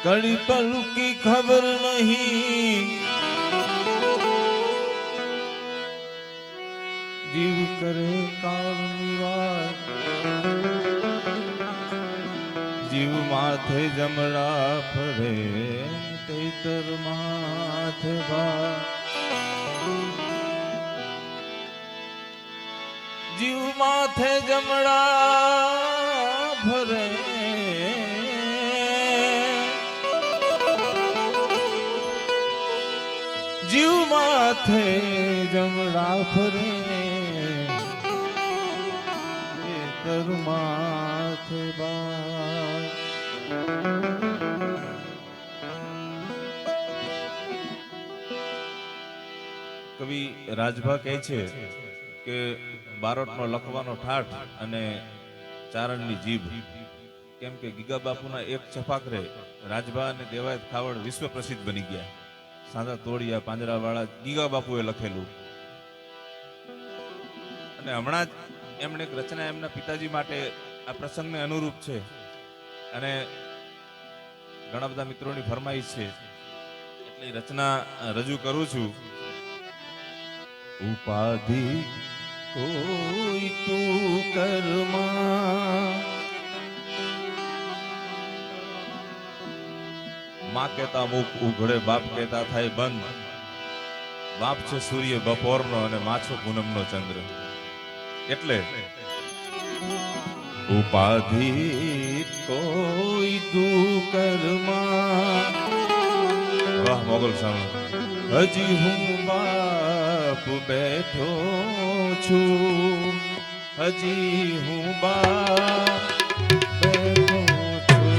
कड़ी पल की खबर नहीं, जीव करे कालनी वात, जीव माथे जमड़ा फरे तेतर माथे बा, जीव माथे जमड़ा फरे जीव माथे जमड़ा फरे तेतर माथे बा। કવિ રાજભા કહે છે કે બારોટનો લખવાનો ઠાઠ અને ચારણની જીભ, કેમ કે ગીગા બાપુના એક છપાકરે રાજભા અને દેવાયત ખાવડ વિશ્વ પ્રસિદ્ધ બની ગયા. સાંધા તોડિયા પાંજરાવાળા ગીગા બાપુએ લખેલું. અને હમણાં જ એમણે એક રચના એમના પિતાજી માટે આ પ્રસંગને અનુરૂપ છે અને ઘણા બધા મિત્રોની ફરમાઈશ છે એટલે રચના રજૂ કરું છું. ઉપાધિ કોઈ તું કર્મા, માં કહેતા મુખ ઉઘડે, બાપ કહેતા થાય બંધ. બાપ છે સૂર્ય બપોરનો અને માછો પૂનમનો ચંદ્ર. એટલે ઉપાધિ કોઈ તું કર્મા, વાહ મોગલ સામે હજી હું બાપ બેઠો છું, હજી હું બાપ બેઠો છું.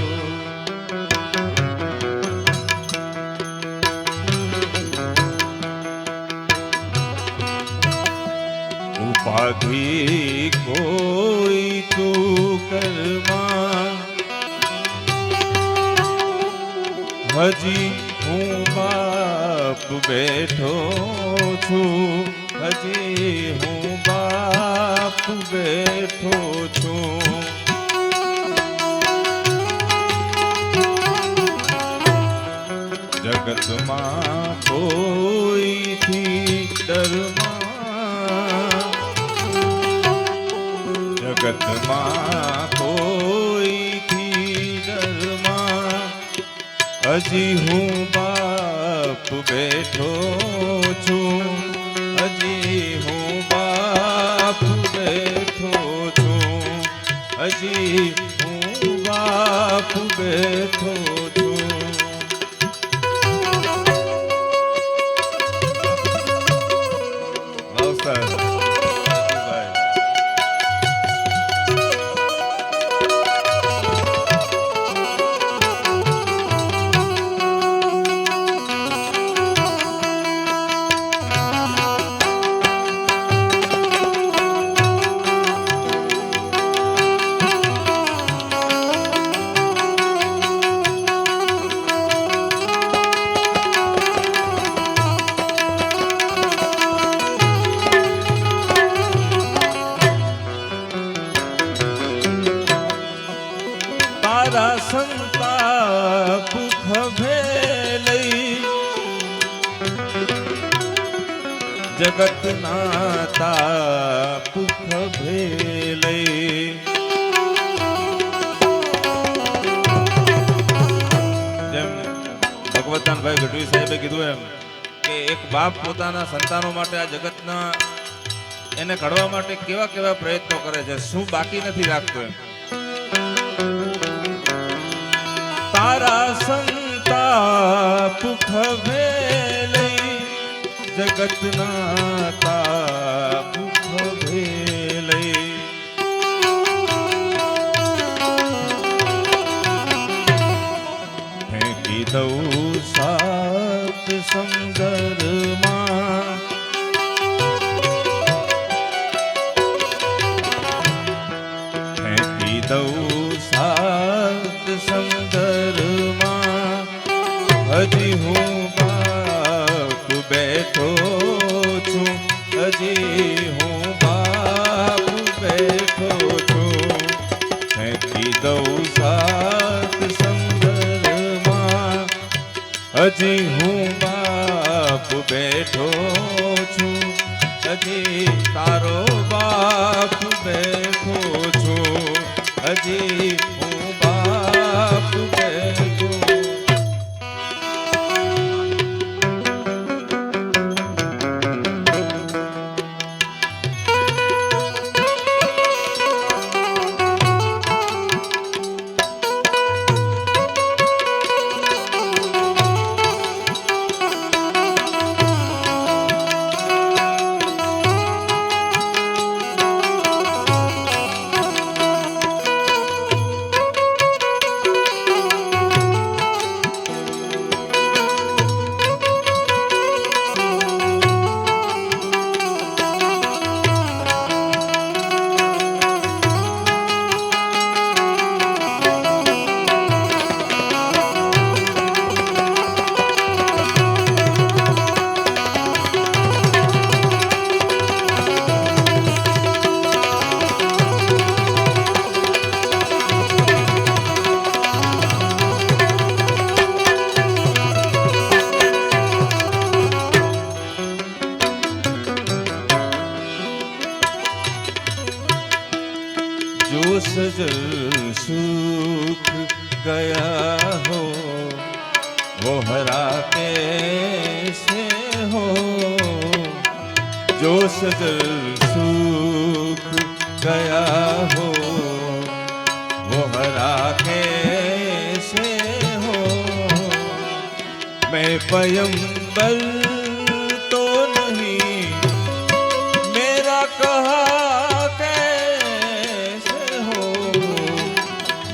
ઉપાધિ કોઈ તું કર્મા, હજી હું બાપ બેઠો છું, હજી હું બાપ બેઠો છું. જગતમાં કોઈથી ડરમાં, જગતમાં કોઈથી ડરમાં, હજી હું બાપ બેઠો છું, હજી હું બાપ બેઠો છું, હજી હું બાપ બેઠો છું. નમસ્કાર. તારા સંતાપ ખભે લઈ, જગતના તાપ ખભે લઈ. જેમ ભગવતાનભાઈ ગઢવી સાહેબે કીધું એમ કે એક બાપ પોતાના સંતાનો માટે આ જગતના એને ઘડવા માટે કેવા કેવા પ્રયત્નો કરે છે, શું બાકી નથી રાખતો એમ. તારા સંતાપ ખભે લઈ, જગતના તાપ ખભે લઈ. ફેંકી દઉં સાત સમુદ્રમાં, ફેંકી દઉં સાત સમુદ્રમાં, હજી હું બાપ બેઠો છું, હજી હું બાપ બેઠો છું. ફેંકી દઉં સાત સમુદ્રમાં, હજી હું બાપ બેઠો છું, હજી તારો બાપ બેઠો છું, હજી હું બાપ બેઠો. जो सजल सूख गया हो वो हरा कैसे हो, जो सजल सूख गया हो वो हरा कैसे हो. मैं पयंबर तो नहीं, मेरा कहा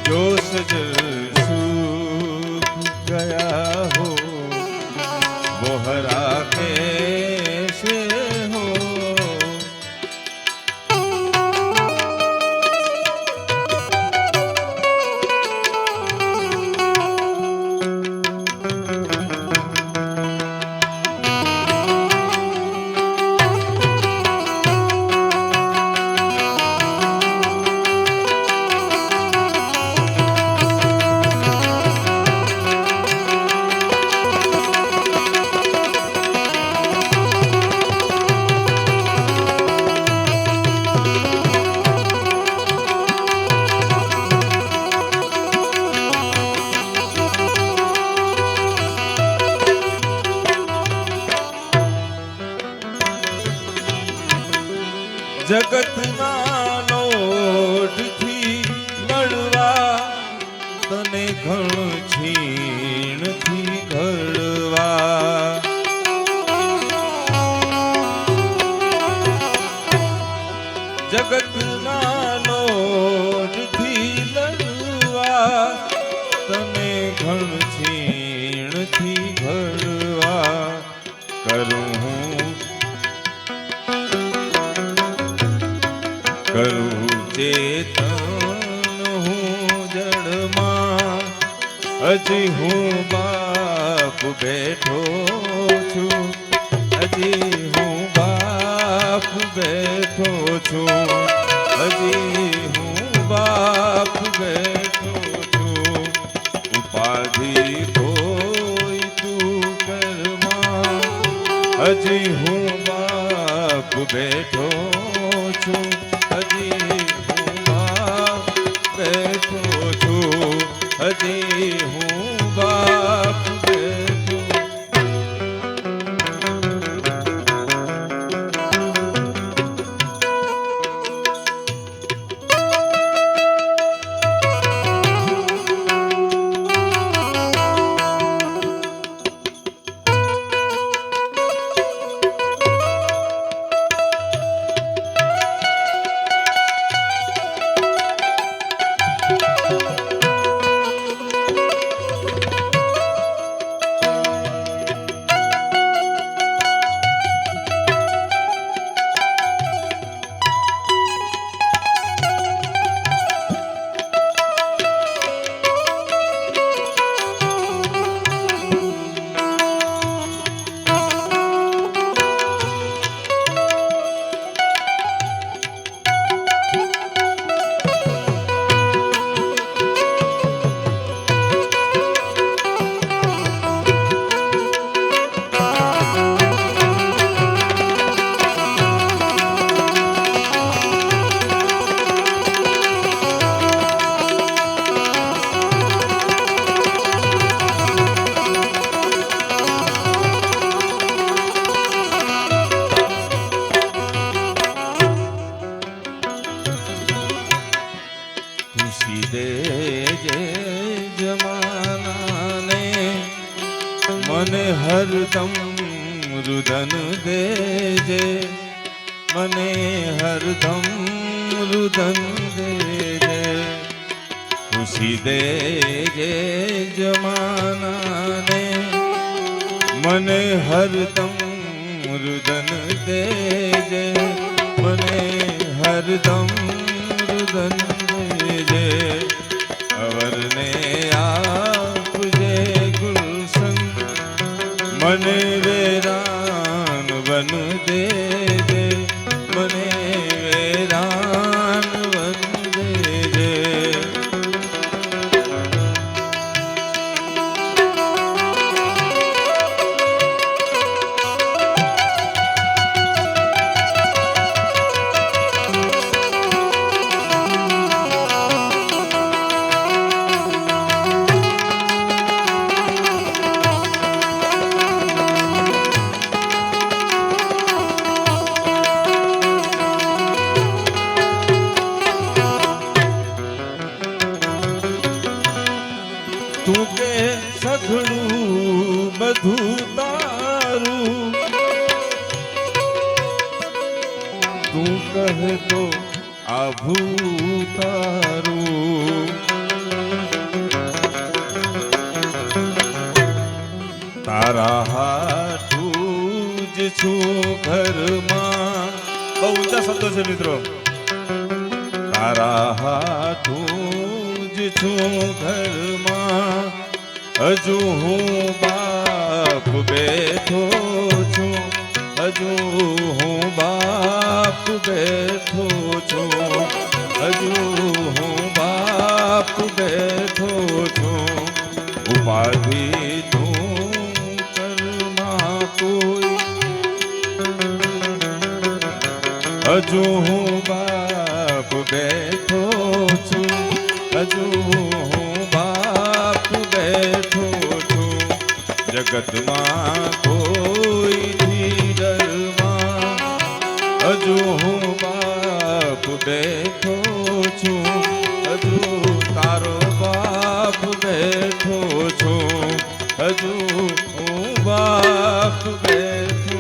जो सजल सूख गया हो वो हरा कैसे हो. જગતના લોટથી મળવા તને ઘણ છીણથી ઘડવા. જગતના લોટથી લડવા તને ઘણ છીણથી ઘડવા. કરું કરું ચેતન હું જડમાં, હજી હું બાપ બેઠો છું, હજી હું બાપ બેઠો છું, હજી હું બાપ બેઠો છું. ઉપાધિ કોઈ તું કરમાં, હજી હું બાપ બેઠો છું, હજી હું બાપ બેઠો છું, હજી હું બાપ બેઠો. મને હરદમ રુદન દેજે, મને હરદમ રુદન દેજે, ખુશી દેજે જમાનાને, મને હરદમ રુદન દેજે, મને હરદમ રુદન દેજે, અવરને આપજે ગુલશન, મને વેરાન વન દેજે, મને વેરાન વન દેજે. તું કે સઘળું બધું તારું, તું કહે તો આભું તારું, તારા હાથું જ છું ઘરમાં. બહુ ઊંચા શબ્દો છે મિત્રો. તારા હાથું જ છું ઘરમાં, હજુ હું બાપ બેઠો છું, હજુ હું બાપ બેઠો છું, હજુ હું બાપ બેઠો છું. ઉપાધિ તું કરમાં કોઈ, હજુ હું બાપ બેઠો છું, હજુ હું બાપ બેઠો છું. જગતમાં કોઈથી ડરમાં, હજુ હું બાપ બેઠો છું, હજુ તારો બાપ બેઠો છું, હજુ હું બાપ બેઠો.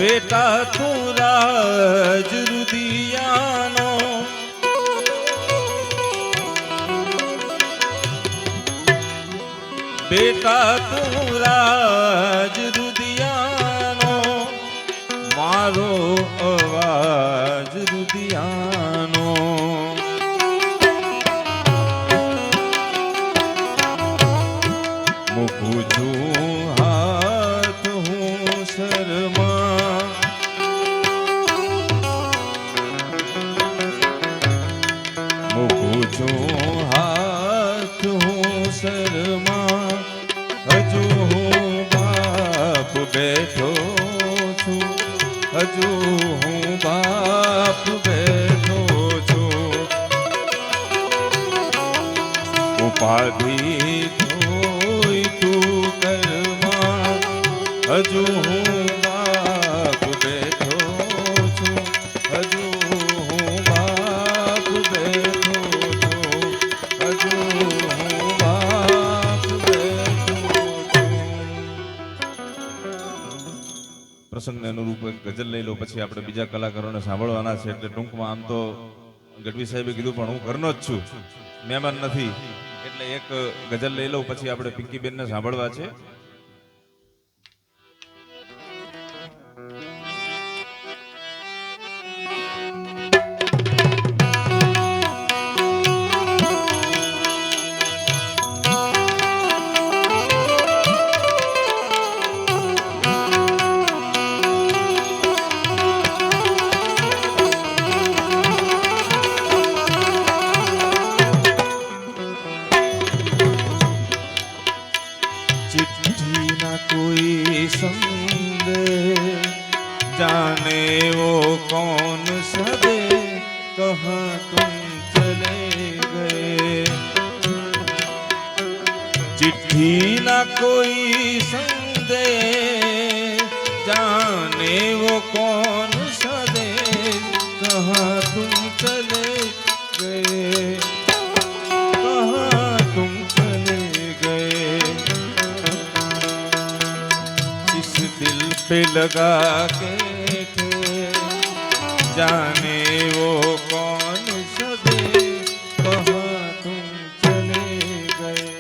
બેટા તું રાજ રુદિયાનો, બેટા તું રાજ રુદિયાનો, મારો અવાજ રુદિયાનો. મૂકું છું હાથ હું શરમાં, મૂકું છું હાથ હું શરમાં, હજુ હું બાપ બેઠો છું, હજુ હું બાપ બેઠો છું. ઉપાધિ ધોઈ તું કરમાં, હજુ હું બાપ બેઠો છું, હજુ હું બાપ બેઠો છું, હજુ હું બાપ બેઠો છું. પ્રસંગને અનુરૂપ એક ગઝલ લઈ લો, પછી આપણે બીજા કલાકારોને સાંભળવાના છે. એટલે ટૂંકમાં આમ તો ગઢવી સાહેબે કીધું, પણ હું ઘરનો જ છું, મહેમાન નથી, એટલે એક ગઝલ લઈ લઉં, પછી આપણે પિંકીબેનને સાંભળવા છે. संदेश, जाने वो कौन सदे कहाँ तुम चले गए। चिट्ठी ना कोई संदेश, जाने वो कौन सदे कहाँ तुम चले गए, कहाँ तुम चले गए। इस दिल पे लगा के थे, जाने वो कौन सदे कहाँ तुम चले गए।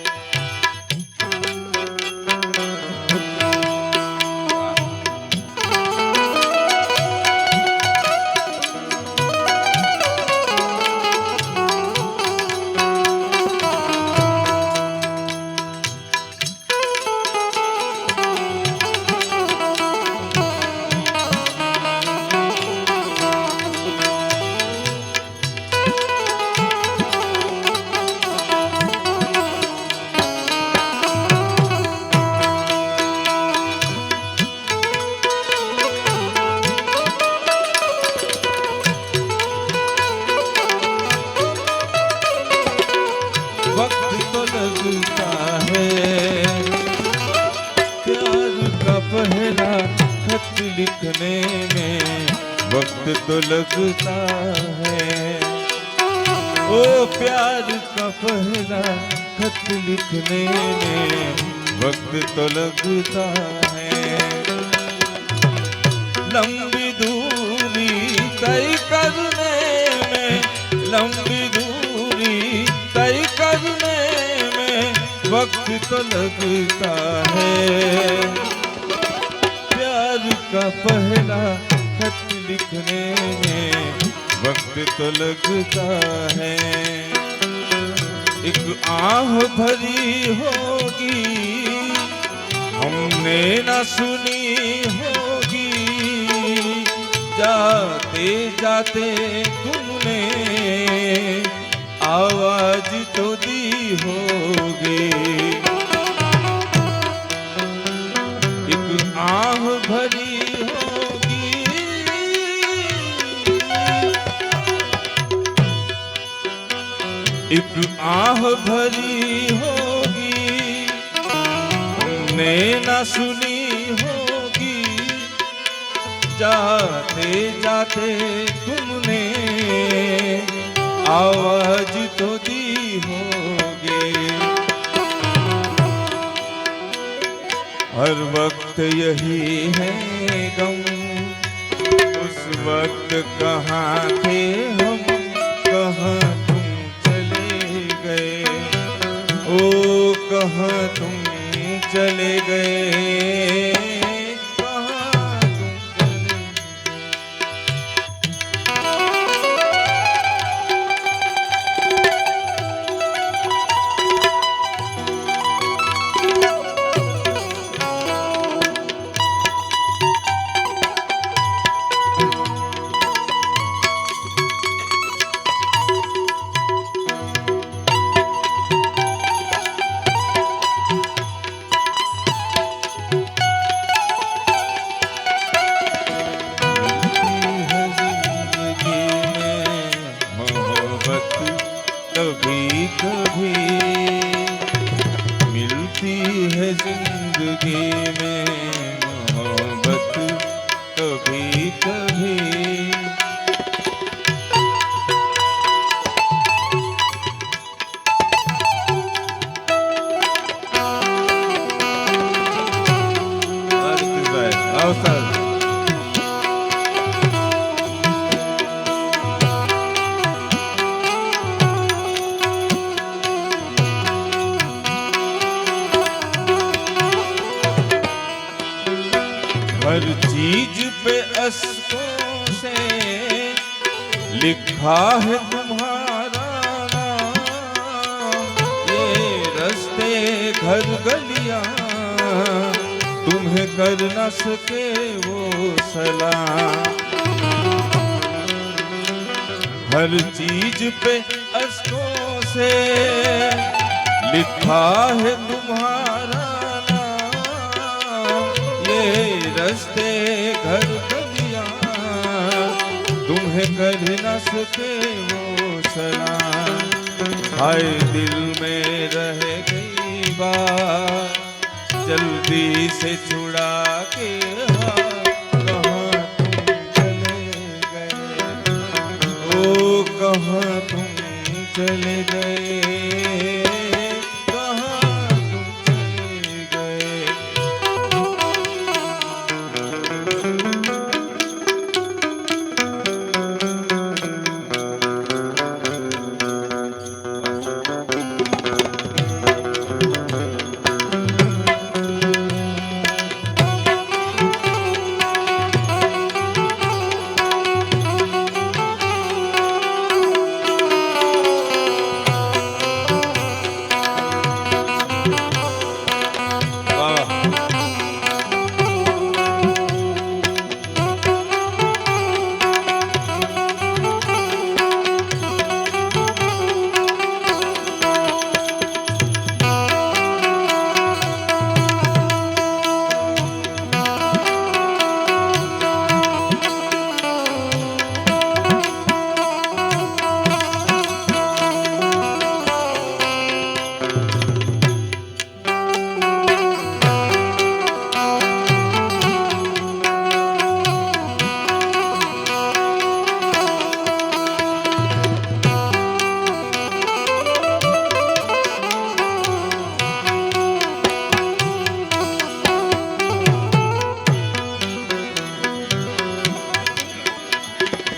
वक्त तो लगता है प्यार का पहला खत लिखने में, वक्त तो लगता है। ओ प्यार का पहला खत लिखने में, वक्त तो लगता है। लंबी दूरी तय करने में, लंबी दूरी तय करने में वक्त तो लगता है। प्यार का पहला खत लिखने में वक्त तो लगता है। एक आह भरी होगी हमने न सुनी होगी, जाते जाते तुमने आवाज तो दी होगी। एक आह भरी होगी, एक आह भरी होगी हमने ना सुनी होगी, जाते जाते तुमने आवाज तो दी होगी। हर वक्त यही है गम, उस वक्त कहाँ थे हम, कहाँ तुम चले गए। ओ कहाँ तुम चले गए, कभी कभी मिलती है जिंदगी में मोहब्बत, कभी कभी। हर चीज पे अश्कों से लिखा है तुम्हारा नाम, ये रास्ते घर गलियां तुम्हें कर न सके वो सलाम। हर चीज पे अश्कों से लिखा है तुम्हारा नाम, ये बसते घर कलियां, तुम्हें कर न सके वो सलाम। हाय दिल में रह गई बात, जल्दी से छुड़ा के कहाँ तुम चले गए, ओ कहाँ तुम चले गए, कहाँ तुम चले गए।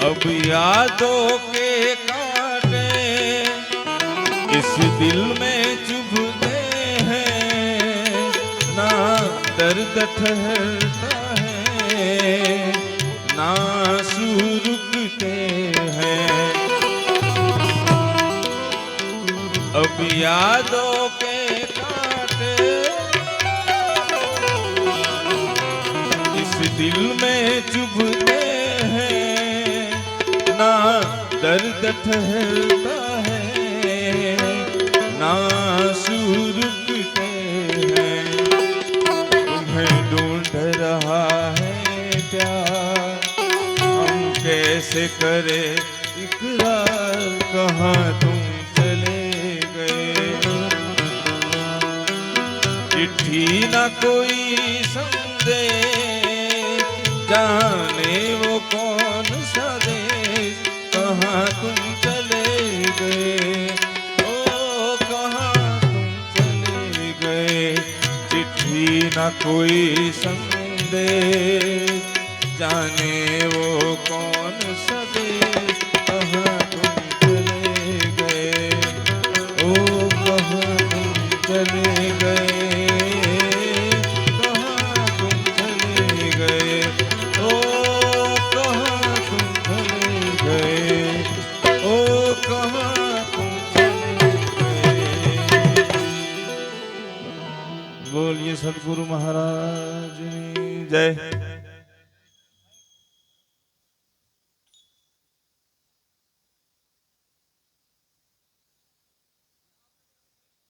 अब यादों के कांटे इस दिल में चुभते हैं, ना दर्द ठहरता है, ना आंसू रुकते हैं। अब यादों के कांटे इस दिल में चुभते हैं, ना दर्द ठहरता है, ना आंसू रुकते हैं। तुम्हें ढूंढ रहा है प्यार, हम कैसे करें इकरार, कहाँ तुम चले गए। चिट्ठी ना कोई संदेश, जाने वो कौन सा देश, कहाँ तुम चले गए, ओ कहाँ तुम चले गए। चिट्ठी ना कोई संदेश, जाने वो कौन सा देश, कहाँ तुम चले गए, ओ कहाँ तुम चले गए, कहाँ तुम चले गए, ओ कहाँ तुम चले गए, ओ कहाँ तुम चले गए। बोलिए सद्गुरु महाराज की जय।